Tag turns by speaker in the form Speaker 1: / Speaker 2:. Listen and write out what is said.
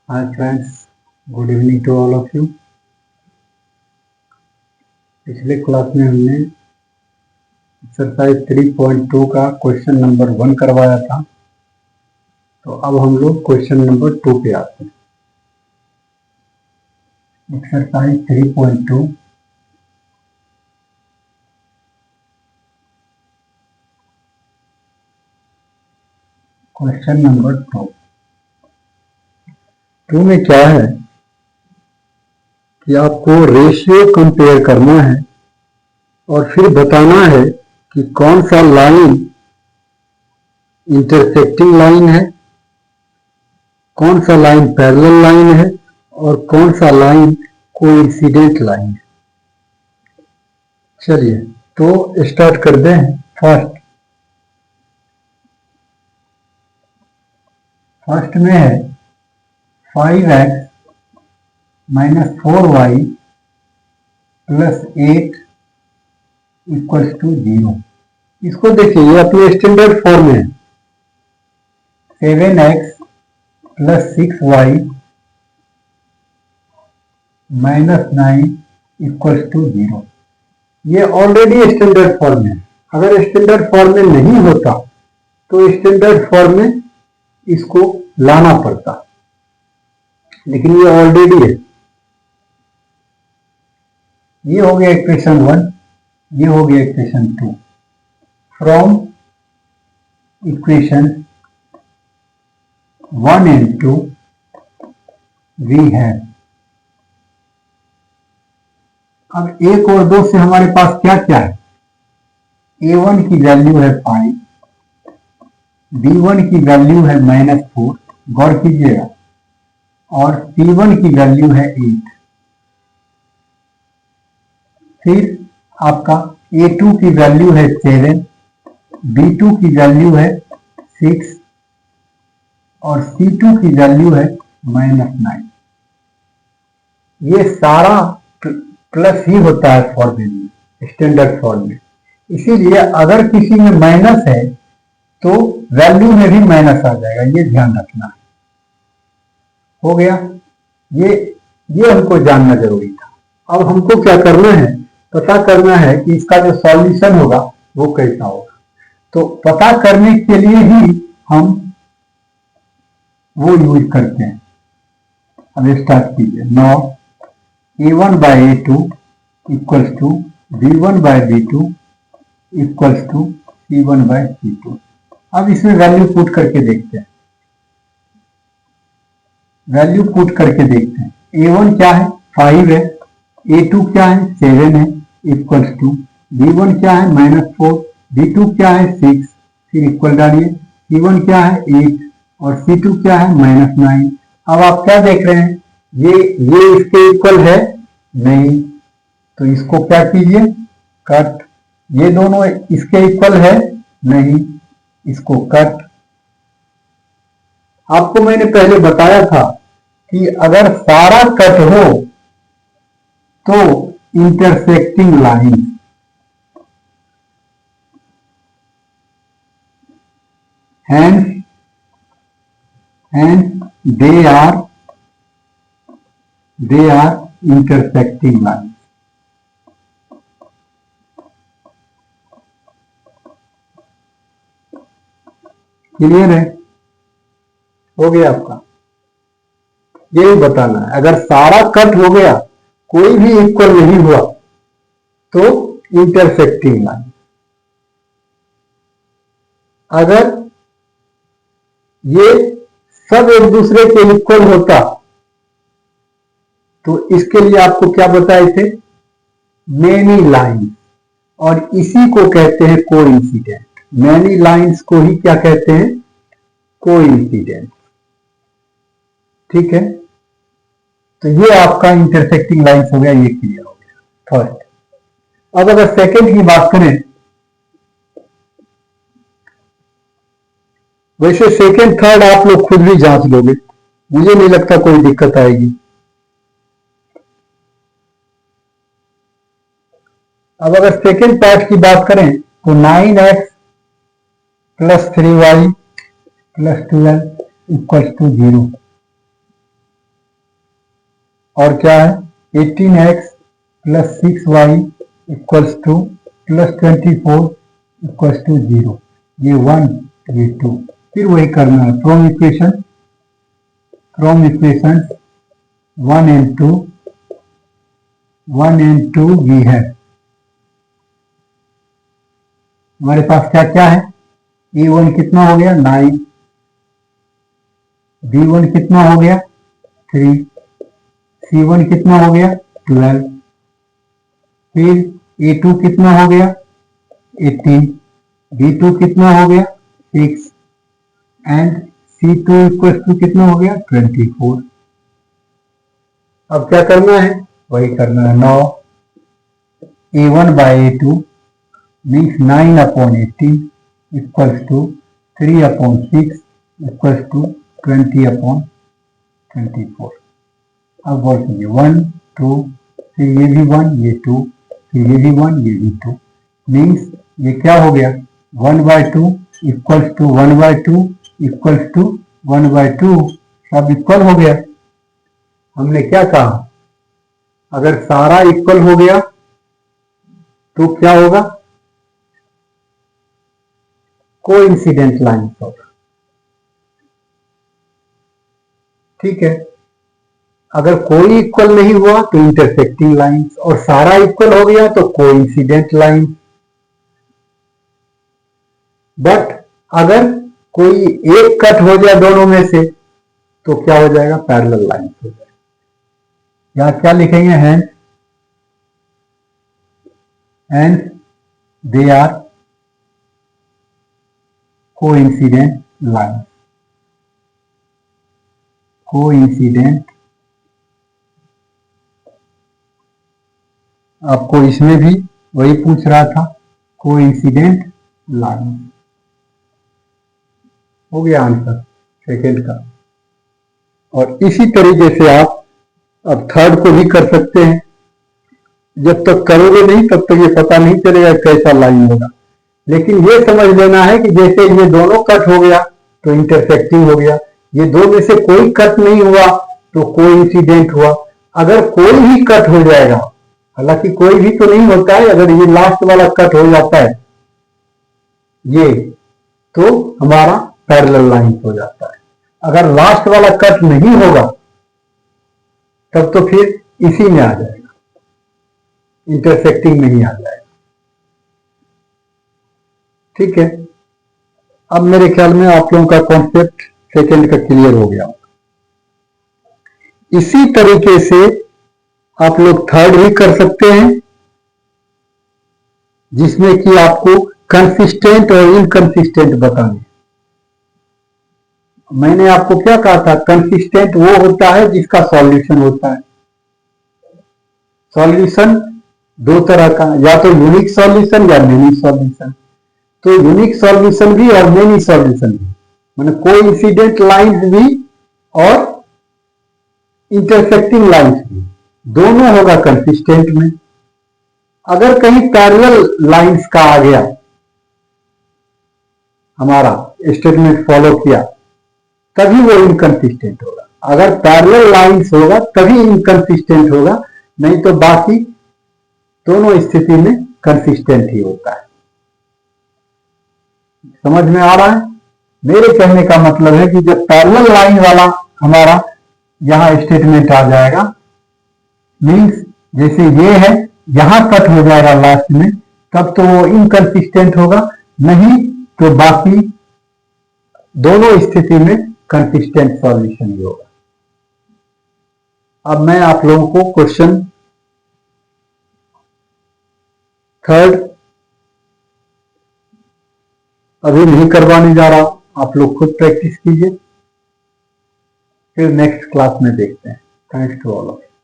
Speaker 1: Hi friends, good evening to all of you. पिछले class में हमने एक्सरसाइज 3.2 का क्वेश्चन नंबर 1 करवाया था, तो अब हम लोग क्वेश्चन नंबर 2 पे आते हैं। एक्सरसाइज 3.2 क्वेश्चन नंबर 2 में क्या है कि आपको रेशियो कंपेयर करना है और फिर बताना है कि कौन सा लाइन इंटरसेक्टिंग लाइन है, कौन सा लाइन पैरेलल लाइन है और कौन सा लाइन कोइंसिडेंट लाइन है। चलिए तो स्टार्ट कर दें। फर्स्ट में है 5x - 4y + 8 = 0। इसको देखिए, ये अपने स्टैंडर्ड फॉर्म में है। 7x + 6y - 9 = 0। ये ऑलरेडी स्टैंडर्ड फॉर्म में है। अगर स्टैंडर्ड फॉर्म में नहीं होता तो स्टैंडर्ड फॉर्म में इसको लाना पड़ता, लेकिन ये ऑलरेडी है। ये हो गया इक्वेशन 1, ये हो गया equation 2। From equation 1 and 2 we have, अब 1 और 2 से हमारे पास क्या क्या है। a1 की वैल्यू है 5, b1 की वैल्यू है -4, गौर कीजिएगा, और c1 की वैल्यू है 8। फिर आपका a2 की वैल्यू है 7, b2 की वैल्यू है 6 और c2 की वैल्यू है -9। ये सारा प्लस ही होता है फॉर्मूले में, स्टैंडर्ड फॉर्म में। इसीलिए अगर किसी में माइनस है तो वैल्यू में भी माइनस आ जाएगा, ये ध्यान रखना है। हो गया, ये हमको जानना जरूरी था। अब हमको क्या करना है, पता करना है कि इसका जो सॉल्यूशन होगा वो कैसा होगा। तो पता करने के लिए ही हम वो यूज करते हैं। अब स्टार्ट कीजिए। Now a1/a2 = b1/b2 = c1/c2। अब इसमें वैल्यू पुट करके देखते हैं। वैल्यू पुट करके देखते हैं। a1 क्या है, 5 है, a2 क्या है, 7 है, इक्वल्स टू b1 क्या है, -4, b2 क्या है, 6, फिर इक्वल डालिए, c1 क्या है, 8 और c2 क्या है, -9। अब आप क्या देख रहे हैं, ये इसके इक्वल है नहीं, तो इसको क्या कीजिए, कट। ये दोनों इसके इक्वल है नहीं, इसको कट। आपको मैंने पहले बताया था कि अगर सारा कट हो तो intersecting line, hence they are intersecting lines। Clear है, हो गया आपका। यही बताना है, अगर सारा कट हो गया, कोई भी इक्वल नहीं हुआ तो इंटरसेक्टिंग लाइन। अगर ये सब एक दूसरे के इक्वल होता तो इसके लिए आपको क्या बताए थे, मेनी लाइन, और इसी को कहते हैं कोइंसिडेंट। मेनी लाइंस को ही क्या कहते हैं, कोइंसिडेंट। ठीक है, तो ये आपका इंटरसेक्टिंग लाइंस हो गया, ये क्लियर हो गया फर्स्ट। अब अगर सेकंड की बात करें, वैसे सेकंड थर्ड आप लोग खुद भी जांच लोगे, मुझे नहीं लगता कोई दिक्कत आएगी। अब अगर सेकंड पार्ट की बात करें तो 9x + 3y + 12 = 0। और क्या है 18x plus 6y equals to plus 24 equals to 0। ये 1 ये 2, फिर वही करना है फ्रॉम इक्वेशन 1 and 2 वी है। हमारे पास क्या क्या है, a1 कितना हो गया 9, b1 कितना हो गया 3, c1 कितना हो गया 12, फिर a2 कितना हो गया 18, b2 कितना हो गया 6 एंड c2 इक्वल टू कितना हो गया 24। अब क्या करना है, वही करना है। now a1 by a2 means 9 upon 18 equals to 3 upon 6 equals to 20 upon 24। अब बोल कीजिए 1 2, फिर ये भी 1 ये 2, फिर ये भी 1 ये भी 2, मीन्स ये क्या हो गया 1/2 इक्वल्स टू 1/2 इक्वल्स टू 1/2, सब इक्वल हो गया। हमने क्या कहा, अगर सारा इक्वल हो गया तो क्या होगा, कोइंसिडेंट लाइन होगा। ठीक है, अगर कोई इक्वल नहीं हुआ तो इंटरसेक्टिंग लाइंस, और सारा इक्वल हो गया तो कोइंसिडेंट लाइन। बट अगर कोई एक कट हो जाए दोनों में से तो क्या हो जाएगा, पैरेलल लाइन हो जाएगा। यहां क्या लिखेंगे, hence they are coincident line. Coincident, आपको इसमें भी वही पूछ रहा था, कोइंसिडेंट लाइन। हो गया आंसर सेकेंड का। और इसी तरीके से आप अब थर्ड को भी कर सकते हैं। जब तक करोगे नहीं तब तक ये पता नहीं चलेगा कैसा लाइन होगा, लेकिन ये समझ लेना है कि जैसे ये दोनों कट हो गया तो इंटरसेक्टिंग हो गया, ये दो में से कोई कट नहीं हुआ तो कोइंसिडेंट हुआ। अगर कोई भी कट हो जाएगा, हालांकि कोई भी तो नहीं होता है, अगर ये लास्ट वाला कट हो जाता है ये, तो हमारा पैरेलल लाइन हो जाता है। अगर लास्ट वाला कट नहीं होगा तब तो फिर इसी में आ जाएगा, इंटरसेक्टिंग में ही आ जाएगा। ठीक है, अब मेरे ख्याल में आप लोगों का कॉन्सेप्ट सेकेंड का क्लियर हो गया। इसी तरीके से आप लोग थर्ड भी कर सकते हैं, जिसमें कि आपको कंसिस्टेंट और इनकंसिस्टेंट बताने। मैंने आपको क्या कहा था, कंसिस्टेंट वो होता है जिसका सॉल्यूशन होता है। सॉल्यूशन दो तरह का, या तो यूनिक सॉल्यूशन या मेनी सॉल्यूशन। तो यूनिक सॉल्यूशन भी और मेनी सॉल्यूशन भी, माने कोइंसिडेंट लाइंस भी और इंटरसेक्टिंग लाइंस भी, दोनों होगा कंसिस्टेंट में। अगर कहीं पैरेलल लाइंस का आ गया, हमारा स्टेटमेंट फॉलो किया, तभी वो इनकंसिस्टेंट होगा। अगर पैरेलल लाइंस होगा तभी इनकंसिस्टेंट होगा, नहीं तो बाकी दोनों स्थिति में कंसिस्टेंट ही होता है। समझ में आ रहा है? मेरे कहने का मतलब है कि जब पैरेलल लाइन वाला हमारा यहां स्टेटमेंट आ जाएगा, मीन्स जैसे ये है यहां कट हो जाएगा लास्ट में, तब तो वो इनकंसिस्टेंट होगा, नहीं तो बाकी दोनों स्थिति में कंसिस्टेंट सॉल्यूशन ही होगा। अब मैं आप लोगों को क्वेश्चन थर्ड अभी नहीं करवाने जा रहा, आप लोग खुद प्रैक्टिस कीजिए, फिर नेक्स्ट क्लास में देखते हैं। Thanks to all of you.